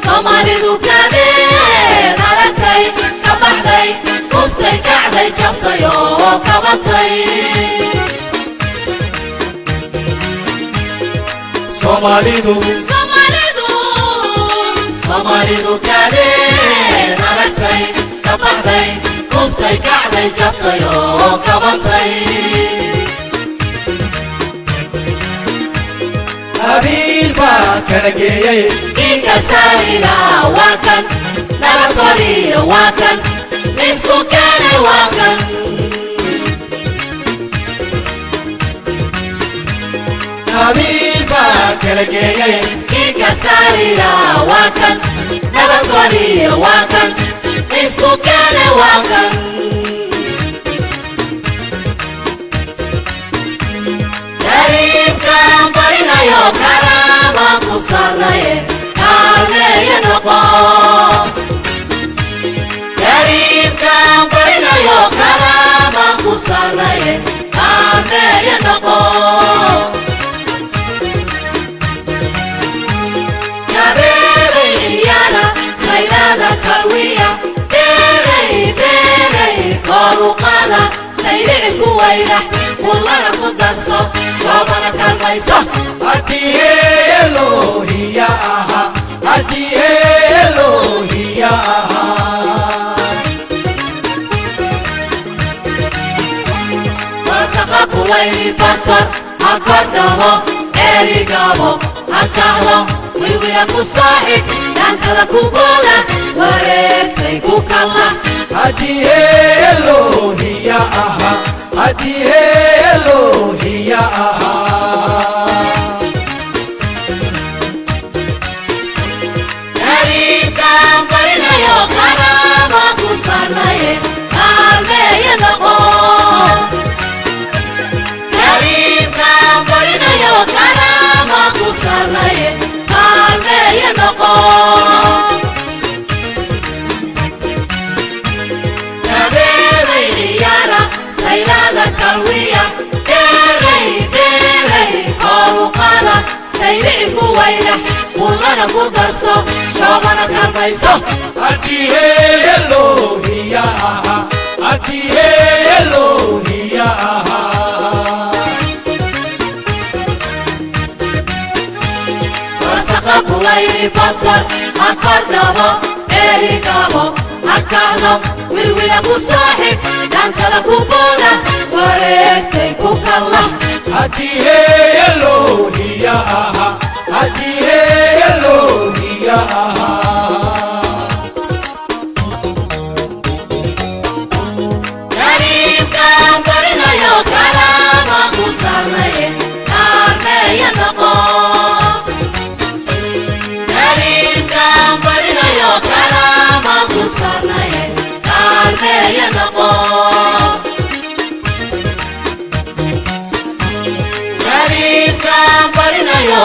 Soomaalidu kadeed aragtay ka baxday kuftay kacday jabtay oo kabatay Soomaalidu kadeed aragtay ka baxday kuftay kacday jabtay oo kabatay qabiil baa kala geeyay inka saarila waa kan nabadgeliyo waa kan isku keenay waa kan qabiil baa kala geeyay inka saarila waa kan nabadgeliyo waa kan isku keenay waa kan gariibkan barinayo karaama ku sarnaye kaalmeeya noqo gariibkan barinayo karaama ku sarnaye kaalmeeya noqo gabeebay ciyaara saylada kalwiya beeray kor u qaada saylici ku wayrax kullana ku darso shoobana kalmayso haddii Elohia aha haddii Elohia aha wasaqa kuwayni bakar ha kordhabo celigabo ha kahlo wiwiya ku saaxib dhankada ku booda wareegtay ku kalla haddii Elohia aha haddii Elohia aha gariibkan barinayo karaama ku sarnaye kaalmeeya noqo gariibkan barinayo karaama ku sarnaye kaalmeeya noqo gabeebay ciyaara saylada kalwiya beeray kor u qaada saylici ku wayrax kullana ku darso shoobana kalmayso haddii Elohia aha haddii Elohia aha wasaqa kulayni bakar ha kordhabo celigabo ha kahlo wilwila ku saaxib dhankada ku booda wareegtay ku kalla haddii Elohia aha haddii Elohia aha gariibkan barinayo karaama ku sarnaye kaalmeeya noqo gariibkan barinayo karaama ku sarnaye kaalmeeya noqo gariibkan barinayo